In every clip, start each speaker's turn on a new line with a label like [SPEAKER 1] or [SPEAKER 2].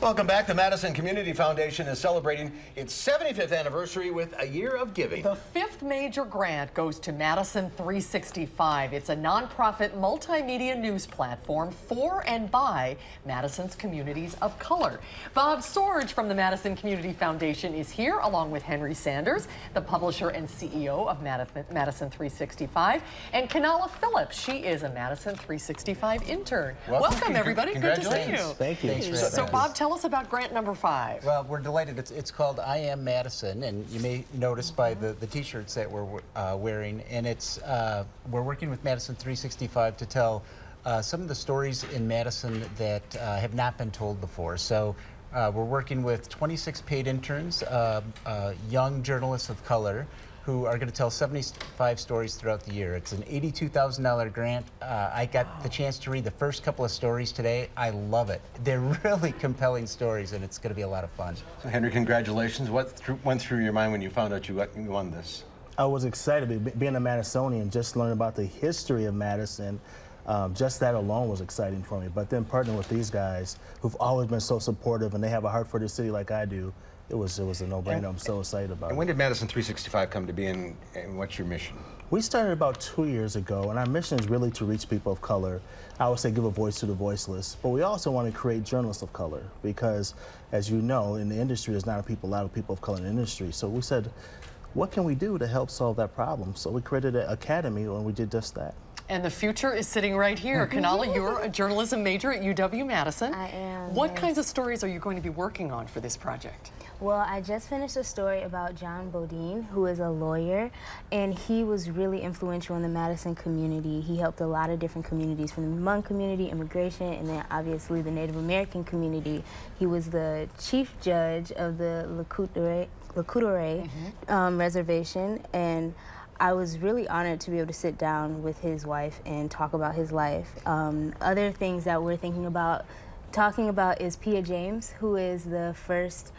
[SPEAKER 1] Welcome back. The Madison Community Foundation is celebrating its 75th anniversary with a year of giving.
[SPEAKER 2] The fifth major grant goes to Madison 365. It's a nonprofit multimedia news platform for and by Madison's communities of color. Bob Storage from the Madison Community Foundation is here, along with Henry Sanders, the publisher and CEO of Madison 365, and Kanala Phillips. She is a Madison 365 intern. Welcome everybody. Good to see you.
[SPEAKER 3] Thank you.
[SPEAKER 2] So Bob, tell us about grant number 5.
[SPEAKER 3] Well, we're delighted. It's called I Am Madison, and you may notice by the t-shirts that we're wearing, and it's we're working with Madison 365 to tell some of the stories in Madison that have not been told before. So we're working with 26 paid interns, young journalists of color, who are going to tell 75 stories throughout the year. It's an $82,000 grant. I got the chance to read the first couple of stories today. I love it. They're really compelling stories, and it's going to be a lot of fun.
[SPEAKER 1] So Henry, congratulations. What went through your mind when you found out you won this?
[SPEAKER 4] I was excited. Being a Madisonian, just learning about the history of Madison, just that alone was exciting for me. But then partnering with these guys who've always been so supportive, and they have a heart for the city like I do, it was a no-brainer. I'm so excited about it.
[SPEAKER 1] And when did Madison 365 come to be, and what's your mission?
[SPEAKER 4] We started about 2 years ago, and our mission is really to reach people of color. I would say give a voice to the voiceless, but we also want to create journalists of color because, as you know, in the industry, there's not a lot of people of color in the industry. So we said, what can we do to help solve that problem? So we created an academy, and we did just that.
[SPEAKER 2] And the future is sitting right here. Kanala, you're a journalism major at UW-Madison.
[SPEAKER 5] I am.
[SPEAKER 2] What kinds of stories are you going to be working on for this project?
[SPEAKER 5] Well, I just finished a story about John Bodine, who is a lawyer, and he was really influential in the Madison community. He helped a lot of different communities, from the Hmong community, immigration, and then obviously the Native American community. He was the chief judge of the Lakoutere Reservation, and I was really honored to be able to sit down with his wife and talk about his life. Other things that we're talking about is Pia James, who is the first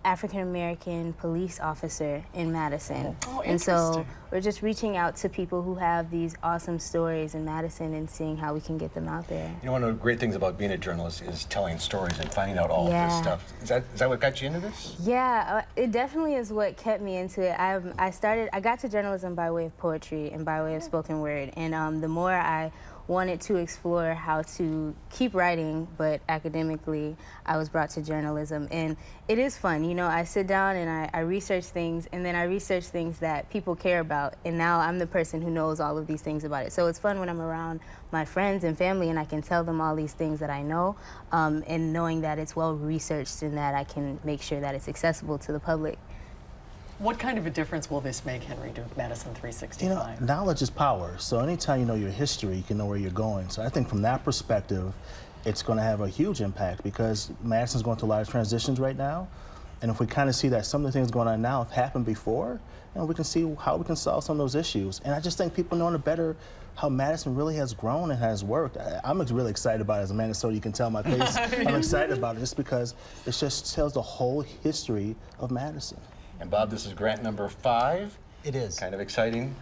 [SPEAKER 5] African-American police officer in Madison.
[SPEAKER 2] Oh,
[SPEAKER 5] and so we're just reaching out to people who have these awesome stories in Madison and seeing how we can get them out there.
[SPEAKER 1] You know, one of the great things about being a journalist is telling stories and finding out all of this stuff. Is that what got you into this?
[SPEAKER 5] Yeah, it definitely is what kept me into it. I got to journalism by way of poetry and by way of spoken word, and the more I wanted to explore how to keep writing, but academically, I was brought to journalism. And it is fun, you know, I sit down and I research things, and then I research things that people care about, and now I'm the person who knows all of these things about it. So it's fun when I'm around my friends and family and I can tell them all these things that I know, and knowing that it's well researched and that I can make sure that it's accessible to the public.
[SPEAKER 2] What kind of a difference will this make, Henry, to Madison 365?
[SPEAKER 4] You know, knowledge is power. So anytime you know your history, you can know where you're going. So I think from that perspective, it's going to have a huge impact because Madison's going through a lot of transitions right now. And if we kind of see that some of the things going on now have happened before, and we can see how we can solve some of those issues. And I just think people knowing better how Madison really has grown and has worked. I'm really excited about it as a Madisonian. You can tell my face. I'm excited about it just because it just tells the whole history of Madison.
[SPEAKER 1] And Bob, this is grant number 5.
[SPEAKER 3] It is.
[SPEAKER 1] Kind of exciting.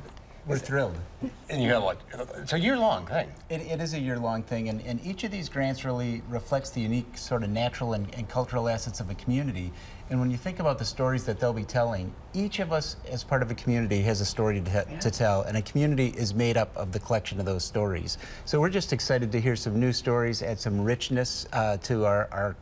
[SPEAKER 3] We're thrilled.
[SPEAKER 1] And you have it's a year-long thing.
[SPEAKER 3] It is a year-long thing, and each of these grants really reflects the unique sort of natural and cultural assets of a community. And when you think about the stories that they'll be telling, each of us as part of a community has a story to tell, and a community is made up of the collection of those stories. So we're just excited to hear some new stories, add some richness to our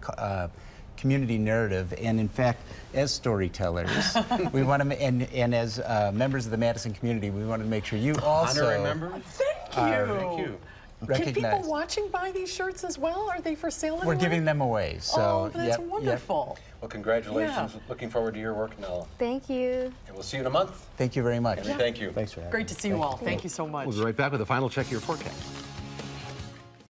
[SPEAKER 3] community narrative, and in fact, as storytellers, we want to, and as members of the Madison community, we want to make sure you also
[SPEAKER 1] Honorary member?
[SPEAKER 2] Thank you.
[SPEAKER 1] Thank you.
[SPEAKER 2] Can people watching buy these shirts as well? Are they for sale anywhere?
[SPEAKER 3] We're giving them away. So
[SPEAKER 2] oh, that's wonderful.
[SPEAKER 1] Well, congratulations. Looking forward to your work, Nella.
[SPEAKER 5] Thank you.
[SPEAKER 1] And we'll see you in a month.
[SPEAKER 3] Thank you very much.
[SPEAKER 1] Henry, thank you.
[SPEAKER 4] Thanks for having me.
[SPEAKER 2] Great to see you all. Thank you so much.
[SPEAKER 1] We'll be right back with a final check of your forecast.